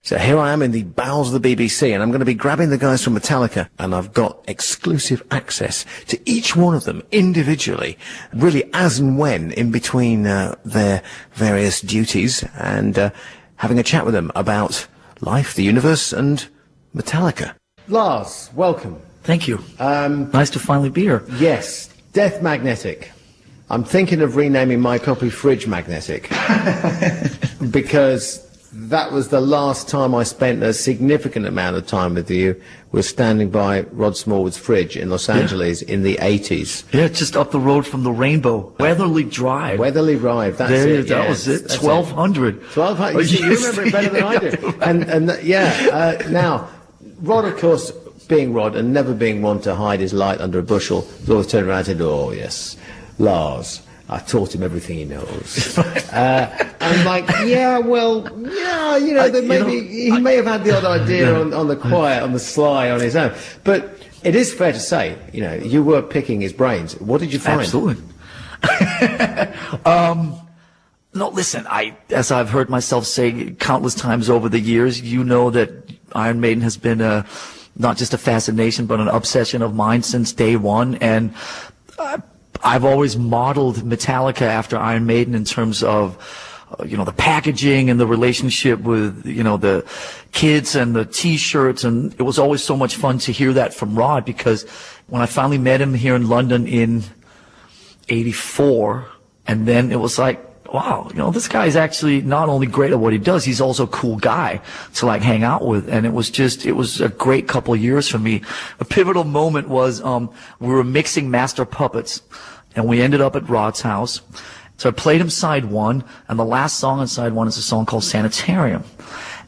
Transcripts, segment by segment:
So here I am in the bowels of the BBC, and I'm going to be grabbing the guys from Metallica, and I've got exclusive access to each one of them individually, really as and when in between their various duties, and having a chat with them about life, the universe, and Metallica. Lars, welcome. Thank you. Nice to finally be here. Yes, Death Magnetic. I'm thinking of renaming my copy Fridge Magnetic because that was the last time I spent a significant amount of time with you, was standing by Rod Smallwood's fridge in Los Angeles in the 80s. Yeah, just up the road from the Rainbow. Weatherly Drive. Weatherly Drive, that's there, it. That was it, 1200. 1200, you remember it better than I do. Now, Rod, of course, being Rod and never being one to hide his light under a bushel, was always turned around and said, oh, yes, Lars, I taught him everything he knows. I'm like, yeah, you know, he may have had the odd idea on the quiet, on the sly, on his own. But it is fair to say, you know, you were picking his brains. What did you find? Absolutely. No, listen, as I've heard myself say countless times over the years, you know that Iron Maiden has been not just a fascination, but an obsession of mine since day one. And I've always modeled Metallica after Iron Maiden in terms of, the packaging and the relationship with, the kids and the T-shirts. And it was always so much fun to hear that from Rod, because when I finally met him here in London in '84, and then it was like, wow, this guy's actually not only great at what he does, he's also a cool guy to hang out with. And it was a great couple of years for me. A pivotal moment was, we were mixing Master Puppets, and we ended up at Rod's house. So I played him side one, and the last song on side one is a song called Sanitarium.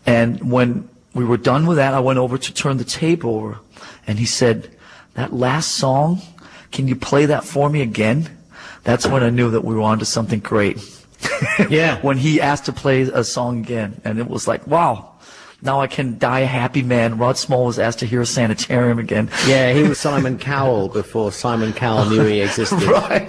And when we were done with that, I went over to turn the tape over, and he said, that last song, can you play that for me again? That's when I knew that we were on to something great. Yeah. When he asked to play a song again, and it was like, wow, now I can die a happy man. Rod Small was asked to hear Sanitarium again. Yeah, he was Simon Cowell before Simon Cowell knew he existed. Right.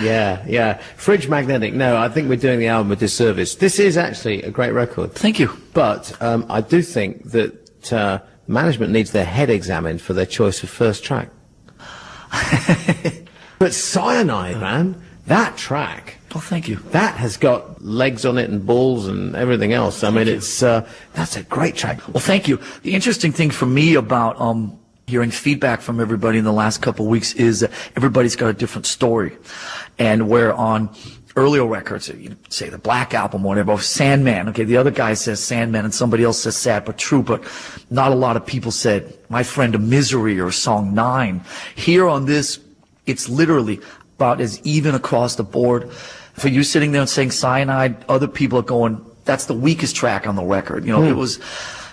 Yeah. Fridge Magnetic. No, I think we're doing the album a disservice. This is actually a great record. Thank you. But I do think that management needs their head examined for their choice of first track. But Cyanide, man, that track. Oh, thank you. That has got legs on it and balls and everything else. I mean, it's that's a great track. Well, thank you. The interesting thing for me about hearing feedback from everybody in the last couple of weeks is that everybody's got a different story. And where on earlier records, say the Black Album or whatever, Sandman, okay, the other guy says Sandman and somebody else says Sad But True, but not a lot of people said My Friend of Misery or Song 9. Here on this, it's literally about as even across the board. For you sitting there and saying Cyanide, other people are going, that's the weakest track on the record. It was,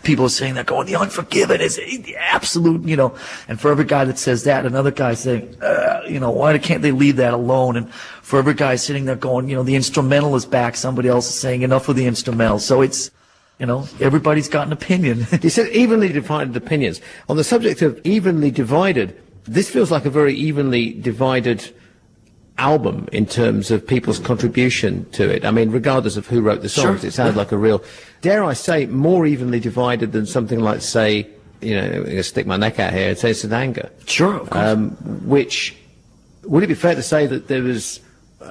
people are saying that, going, The Unforgiven is the absolute, and for every guy that says that, another guy saying, why can't they leave that alone? And for every guy sitting there going, the instrumental is back, somebody else is saying enough of the instrumental. So it's, everybody's got an opinion. You said evenly divided opinions. On the subject of evenly divided, this feels like a very evenly divided album in terms of people's contribution to it. I mean, regardless of who wrote the songs, It sounds like a real, dare I say, more evenly divided than something like, say, I'm going to stick my neck out here and say St. Anger. Sure, of course. Which, would it be fair to say that there was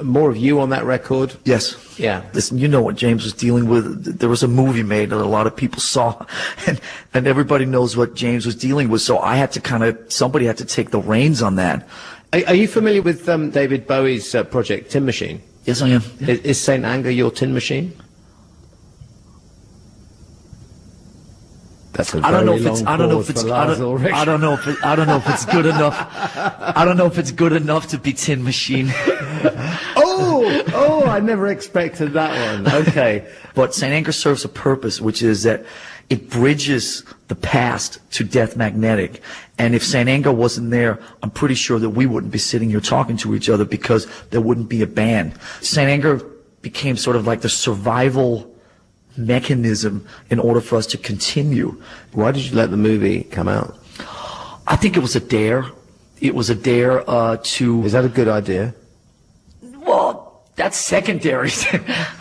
more of you on that record? Yes. Yeah. Listen, you know what James was dealing with. There was a movie made that a lot of people saw, and everybody knows what James was dealing with, so I had to somebody had to take the reins on that. Are you familiar with David Bowie's project, Tin Machine? Yes, I am. Yeah. Is St. Anger your tin machine? That's a very I don't know if it's good enough. I don't know if it's good enough to be Tin Machine. Oh, I never expected that one. Okay. But St. Anger serves a purpose, which is that it bridges the past to Death Magnetic. And if St. Anger wasn't there, I'm pretty sure that we wouldn't be sitting here talking to each other, because there wouldn't be a band. St. Anger became sort of like the survival mechanism in order for us to continue. Why did you let the movie come out? I think it was a dare. It was a dare to... Is that a good idea? Well, that's secondary.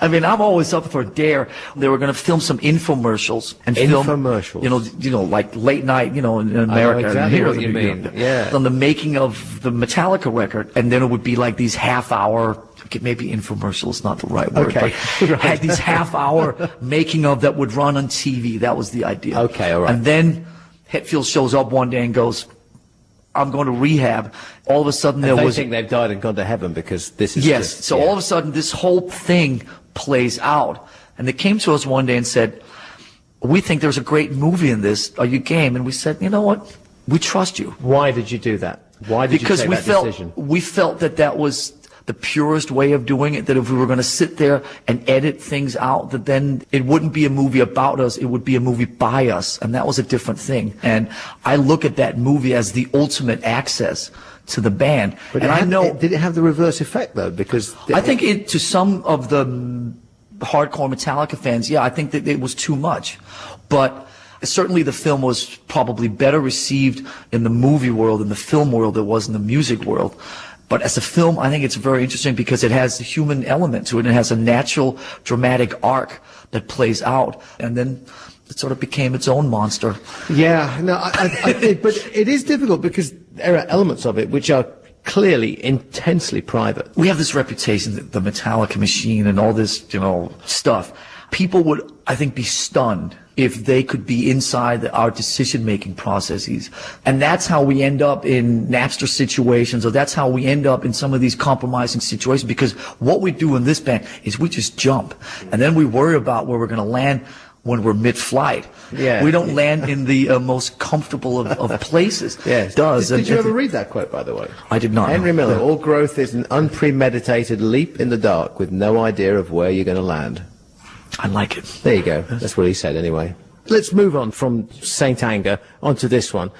I mean, I'm always up for a dare. They were going to film some infomercials and Infomercials. film, like late night, in America. I know exactly what you mean. Yeah. On the making of the Metallica record, and then it would be like these half-hour. Maybe infomercial is not the right word, Okay. but had these half-hour making of that would run on TV. That was the idea. Okay, all right. And then Hetfield shows up one day and goes, I'm going to rehab. All of a sudden They think they've died and gone to heaven because this is Yes. So all of a sudden this whole thing plays out. And they came to us one day and said, we think there's a great movie in this. Are you game? And we said, you know what? We trust you. Why did you do that? Why did you take that decision? We felt that was the purest way of doing it, that if we were going to sit there and edit things out, that then it wouldn't be a movie about us, it would be a movie by us, and that was a different thing. And I look at that movie as the ultimate access to the band. But and did it have the reverse effect, though? Because I think to some of the hardcore Metallica fans, I think that it was too much. But certainly the film was probably better received in the movie world, in the film world, than it was in the music world. But as a film, I think it's very interesting because it has the human element to it. It has a natural, dramatic arc that plays out. And then it sort of became its own monster. Yeah, no, but it is difficult because there are elements of it which are clearly intensely private. We have this reputation, the Metallica machine and all this, stuff. People would, I think, be stunned if they could be inside our decision-making processes. And that's how we end up in Napster situations, or that's how we end up in some of these compromising situations, because what we do in this band is we just jump. And then we worry about where we're going to land when we're mid-flight. Yeah. We don't land in the most comfortable of places. Yes. Did you ever read that quote, by the way? I did not. Henry Miller, all growth is an unpremeditated leap in the dark with no idea of where you're going to land. I like it. There you go. That's what he said anyway. Let's move on from Saint Anger onto this one.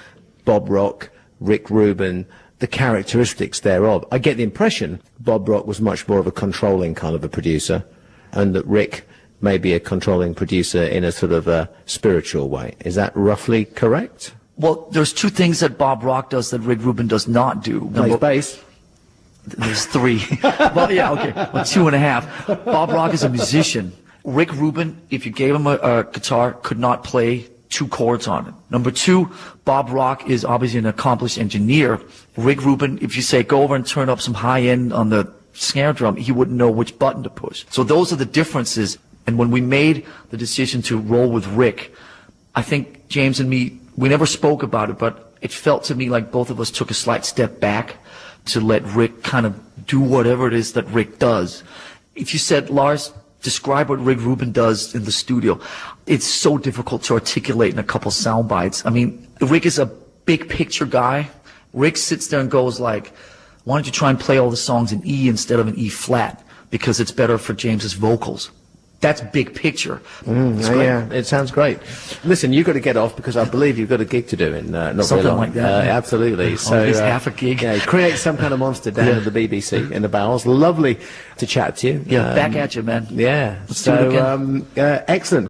Bob Rock, Rick Rubin, the characteristics thereof. I get the impression Bob Rock was much more of a controlling kind of a producer, and that Rick may be a controlling producer in a sort of a spiritual way. Is that roughly correct? Well, there's two things that Bob Rock does that Rick Rubin does not do. Plays bass. There's three. Well, yeah, okay. Well, 2.5. Bob Rock is a musician. Rick Rubin, if you gave him a guitar, could not play 2 chords on it. Number 2, Bob Rock is obviously an accomplished engineer. Rick Rubin, if you say go over and turn up some high end on the snare drum, he wouldn't know which button to push. So those are the differences. And when we made the decision to roll with Rick, I think James and me, we never spoke about it, but it felt to me like both of us took a slight step back to let Rick kind of do whatever it is that Rick does. If you said, Lars, describe what Rick Rubin does in the studio, it's so difficult to articulate in a couple sound bites. I mean, Rick is a big picture guy. Rick sits there and goes like, why don't you try and play all the songs in E instead of an E flat, because it's better for James's vocals. That's big picture. Yeah, it sounds great. Listen, you've got to get off because I believe you've got a gig to do in not very something long. like that. Absolutely. So at least half a gig. Yeah, create some kind of monster down at the BBC in the bowels. Lovely to chat to you. Yeah, back at you, man. Yeah. Let's do it again. Excellent.